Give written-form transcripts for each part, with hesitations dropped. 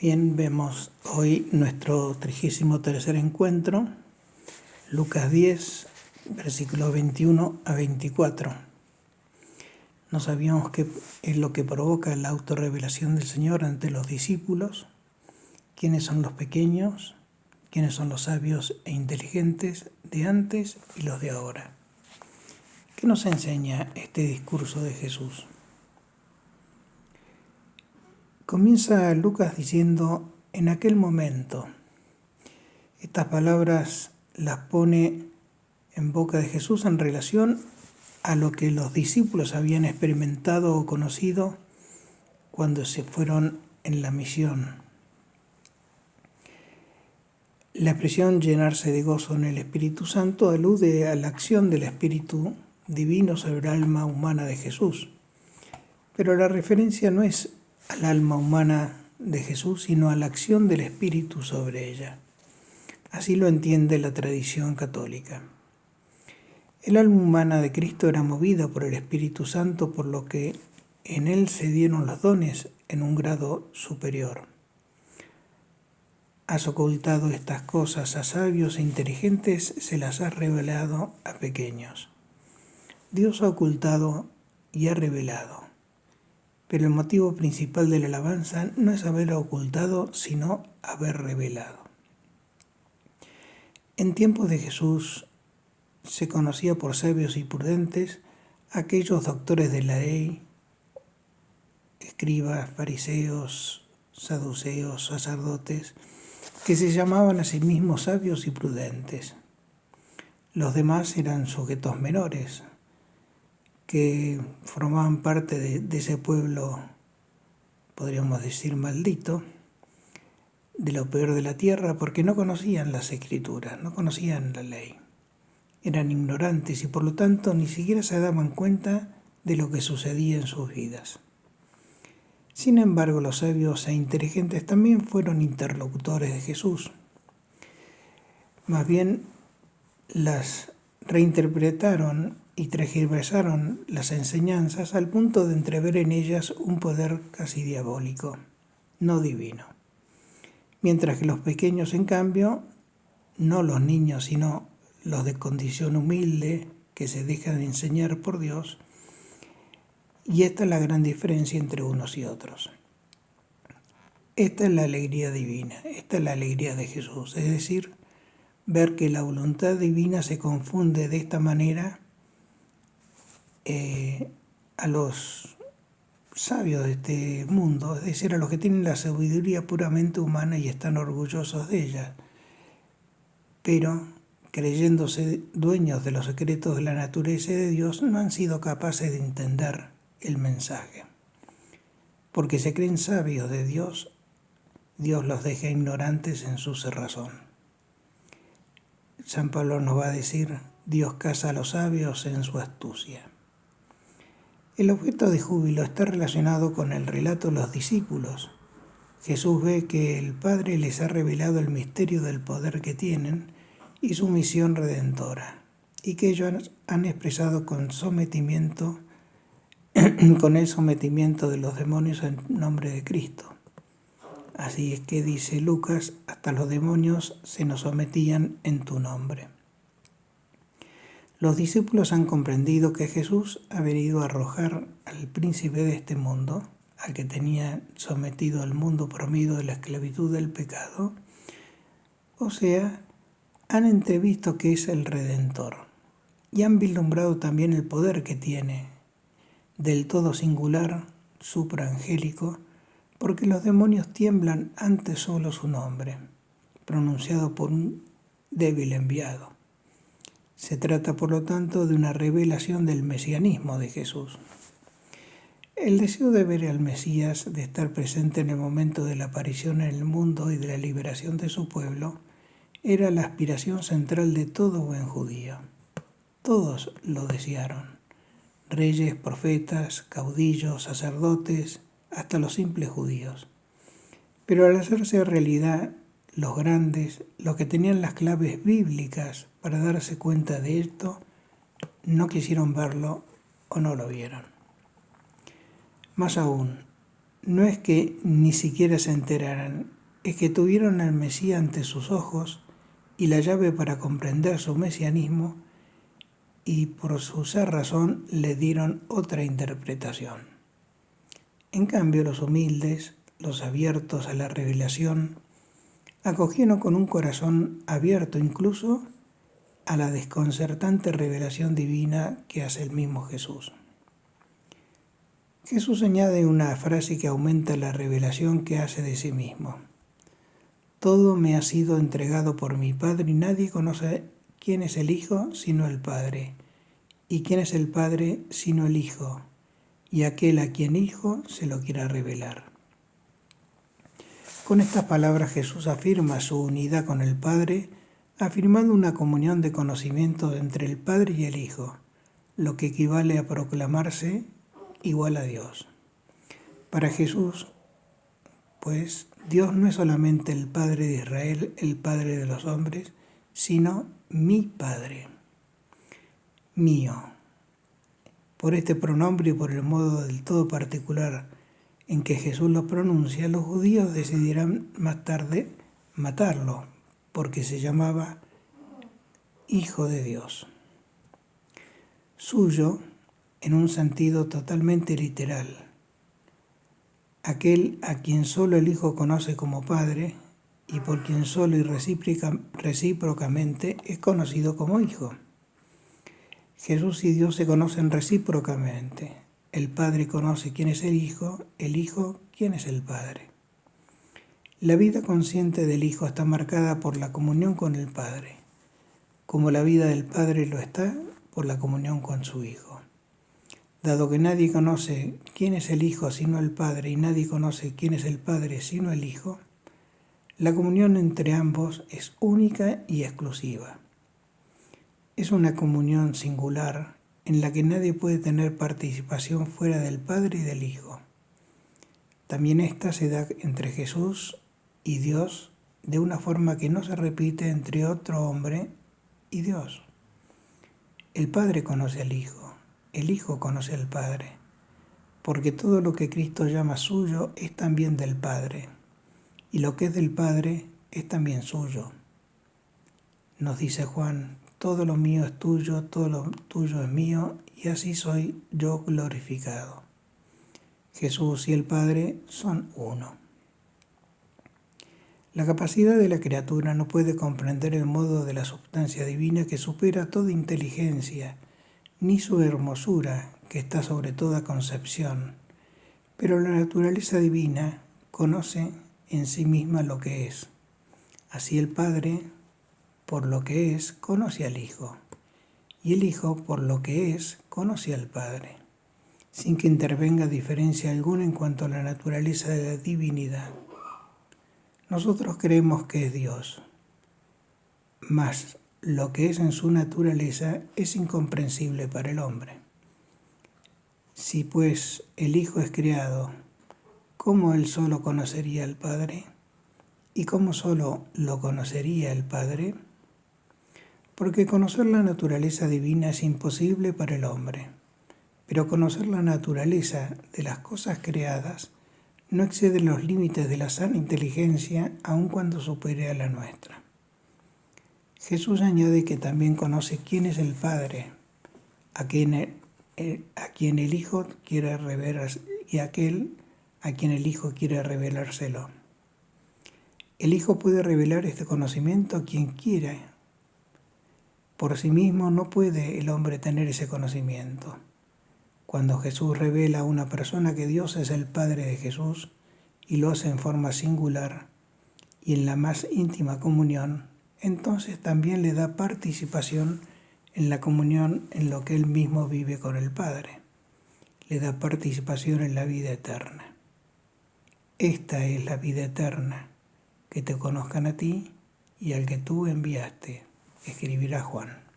Bien, vemos hoy nuestro 33 encuentro, Lucas 10, versículos 21 a 24. No sabíamos qué es lo que provoca la autorrevelación del Señor ante los discípulos, quiénes son los pequeños, quiénes son los sabios e inteligentes de antes y los de ahora. ¿Qué nos enseña este discurso de Jesús? Comienza Lucas diciendo, en aquel momento. Estas palabras las pone en boca de Jesús en relación a lo que los discípulos habían experimentado o conocido cuando se fueron en la misión. La expresión llenarse de gozo en el Espíritu Santo alude a la acción del Espíritu Divino sobre el alma humana de Jesús. Pero la referencia no es al alma humana de Jesús, sino a la acción del Espíritu sobre ella. Así lo entiende la tradición católica. El alma humana de Cristo era movida por el Espíritu Santo, por lo que en él se dieron los dones en un grado superior. Has ocultado estas cosas a sabios e inteligentes, se las has revelado a pequeños. Dios ha ocultado y ha revelado. Pero el motivo principal de la alabanza no es haber ocultado, sino haber revelado. En tiempos de Jesús se conocía por sabios y prudentes aquellos doctores de la ley, escribas, fariseos, saduceos, sacerdotes, que se llamaban a sí mismos sabios y prudentes. Los demás eran sujetos menores, que formaban parte de ese pueblo, podríamos decir, maldito, de lo peor de la tierra, porque no conocían las Escrituras, no conocían la ley. Eran ignorantes y por lo tanto ni siquiera se daban cuenta de lo que sucedía en sus vidas. Sin embargo, los sabios e inteligentes también fueron interlocutores de Jesús. Más bien, las reinterpretaron y tergiversaron las enseñanzas al punto de entrever en ellas un poder casi diabólico, no divino. Mientras que los pequeños, en cambio, no los niños, sino los de condición humilde, que se dejan enseñar por Dios, y esta es la gran diferencia entre unos y otros. Esta es la alegría divina, esta es la alegría de Jesús, es decir, ver que la voluntad divina se confunde de esta manera a los sabios de este mundo, es decir, a los que tienen la sabiduría puramente humana y están orgullosos de ella, pero creyéndose dueños de los secretos de la naturaleza de Dios, no han sido capaces de entender el mensaje. Porque se creen sabios de Dios, Dios los deja ignorantes en su cerrazón. San Pablo nos va a decir, Dios caza a los sabios en su astucia. El objeto de júbilo está relacionado con el relato de los discípulos. Jesús ve que el Padre les ha revelado el misterio del poder que tienen y su misión redentora, y que ellos han expresado con el sometimiento de los demonios en nombre de Cristo. Así es que dice Lucas, hasta los demonios se nos sometían en tu nombre. Los discípulos han comprendido que Jesús ha venido a arrojar al príncipe de este mundo, al que tenía sometido al mundo por medio de la esclavitud del pecado, o sea, han entrevisto que es el Redentor y han vislumbrado también el poder que tiene, del todo singular, supraangélico, porque los demonios tiemblan ante solo su nombre, pronunciado por un débil enviado. Se trata, por lo tanto, de una revelación del mesianismo de Jesús. El deseo de ver al Mesías, de estar presente en el momento de la aparición en el mundo y de la liberación de su pueblo, era la aspiración central de todo buen judío. Todos lo desearon. Reyes, profetas, caudillos, sacerdotes, hasta los simples judíos. Pero al hacerse realidad, los grandes, los que tenían las claves bíblicas para darse cuenta de esto, no quisieron verlo o no lo vieron. Más aún, no es que ni siquiera se enteraran, es que tuvieron al Mesías ante sus ojos y la llave para comprender su mesianismo, y por su ser razón le dieron otra interpretación. En cambio, los humildes, los abiertos a la revelación, acogieron con un corazón abierto incluso a la desconcertante revelación divina que hace el mismo Jesús. Jesús añade una frase que aumenta la revelación que hace de sí mismo. Todo me ha sido entregado por mi Padre y nadie conoce quién es el Hijo sino el Padre, y quién es el Padre sino el Hijo, y aquel a quien Hijo se lo quiera revelar. Con estas palabras Jesús afirma su unidad con el Padre, afirmando una comunión de conocimiento entre el Padre y el Hijo, lo que equivale a proclamarse igual a Dios. Para Jesús, pues, Dios no es solamente el Padre de Israel, el Padre de los hombres, sino mi Padre, mío. Por este pronombre y por el modo del todo particular en que Jesús lo pronuncia, los judíos decidirán más tarde matarlo, porque se llamaba Hijo de Dios. Suyo, en un sentido totalmente literal, aquel a quien solo el Hijo conoce como Padre y por quien solo y recíprocamente es conocido como Hijo. Jesús y Dios se conocen recíprocamente. El Padre conoce quién es el Hijo quién es el Padre. La vida consciente del Hijo está marcada por la comunión con el Padre, como la vida del Padre lo está por la comunión con su Hijo. Dado que nadie conoce quién es el Hijo sino el Padre y nadie conoce quién es el Padre sino el Hijo, la comunión entre ambos es única y exclusiva. Es una comunión singular en la que nadie puede tener participación fuera del Padre y del Hijo. También esta se da entre Jesús y Dios de una forma que no se repite entre otro hombre y Dios. El Padre conoce al Hijo, el Hijo conoce al Padre, porque todo lo que Cristo llama suyo es también del Padre, y lo que es del Padre es también suyo. Nos dice Juan: todo lo mío es tuyo, todo lo tuyo es mío, y así soy yo glorificado. Jesús y el Padre son uno. La capacidad de la criatura no puede comprender el modo de la substancia divina que supera toda inteligencia, ni su hermosura, que está sobre toda concepción. Pero la naturaleza divina conoce en sí misma lo que es. Así el Padre, por lo que es, conoce al Hijo, y el Hijo, por lo que es, conoce al Padre, sin que intervenga diferencia alguna en cuanto a la naturaleza de la divinidad. Nosotros creemos que es Dios, mas lo que es en su naturaleza es incomprensible para el hombre. Si pues el Hijo es creado, ¿cómo él solo conocería al Padre? ¿Y cómo solo lo conocería el Padre? Porque conocer la naturaleza divina es imposible para el hombre, pero conocer la naturaleza de las cosas creadas no excede los límites de la sana inteligencia, aun cuando supere a la nuestra. Jesús añade que también conoce quién es el Padre, a quien el Hijo quiere revelar, y aquel a quien el Hijo quiere revelárselo. El Hijo puede revelar este conocimiento a quien quiera. Por sí mismo no puede el hombre tener ese conocimiento. Cuando Jesús revela a una persona que Dios es el Padre de Jesús y lo hace en forma singular y en la más íntima comunión, entonces también le da participación en la comunión en lo que él mismo vive con el Padre. Le da participación en la vida eterna. Esta es la vida eterna, que te conozcan a ti y al que tú enviaste, escribirá Juan.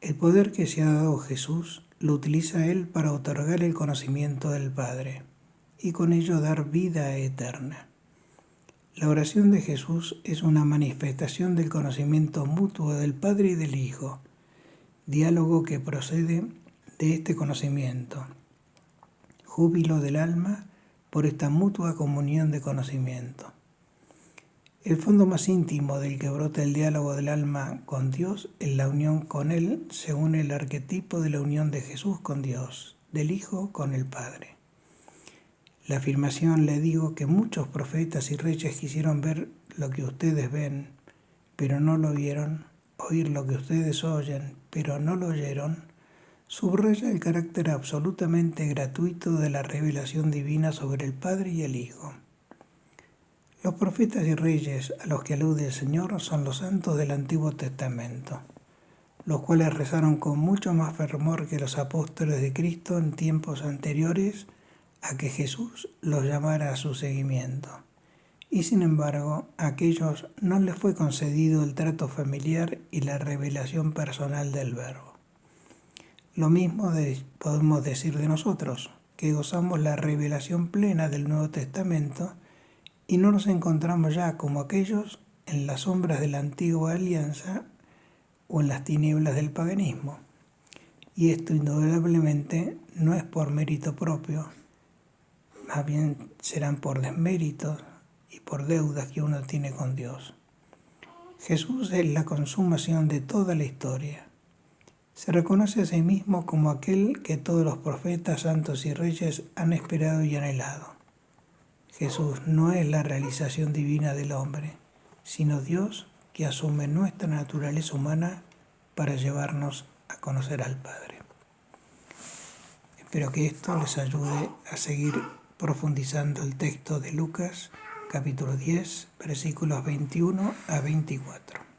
El poder que se ha dado Jesús lo utiliza Él para otorgar el conocimiento del Padre y con ello dar vida eterna. La oración de Jesús es una manifestación del conocimiento mutuo del Padre y del Hijo, diálogo que procede de este conocimiento. júbilo del alma por esta mutua comunión de conocimiento. El fondo más íntimo del que brota el diálogo del alma con Dios es la unión con Él según el arquetipo de la unión de Jesús con Dios, del Hijo con el Padre. La afirmación le digo que muchos profetas y reyes quisieron ver lo que ustedes ven, pero no lo vieron, oír lo que ustedes oyen, pero no lo oyeron, subraya el carácter absolutamente gratuito de la revelación divina sobre el Padre y el Hijo. Los profetas y reyes a los que alude el Señor son los santos del Antiguo Testamento, los cuales rezaron con mucho más fervor que los apóstoles de Cristo en tiempos anteriores a que Jesús los llamara a su seguimiento. Y sin embargo, a aquellos no les fue concedido el trato familiar y la revelación personal del Verbo. Lo mismo podemos decir de nosotros, que gozamos la revelación plena del Nuevo Testamento y no nos encontramos ya como aquellos en las sombras de la antigua alianza o en las tinieblas del paganismo. Y esto indudablemente no es por mérito propio, más bien serán por desméritos y por deudas que uno tiene con Dios. Jesús es la consumación de toda la historia. Se reconoce a sí mismo como aquel que todos los profetas, santos y reyes han esperado y anhelado. Jesús no es la realización divina del hombre, sino Dios que asume nuestra naturaleza humana para llevarnos a conocer al Padre. Espero que esto les ayude a seguir profundizando el texto de Lucas, capítulo 10, versículos 21 a 24.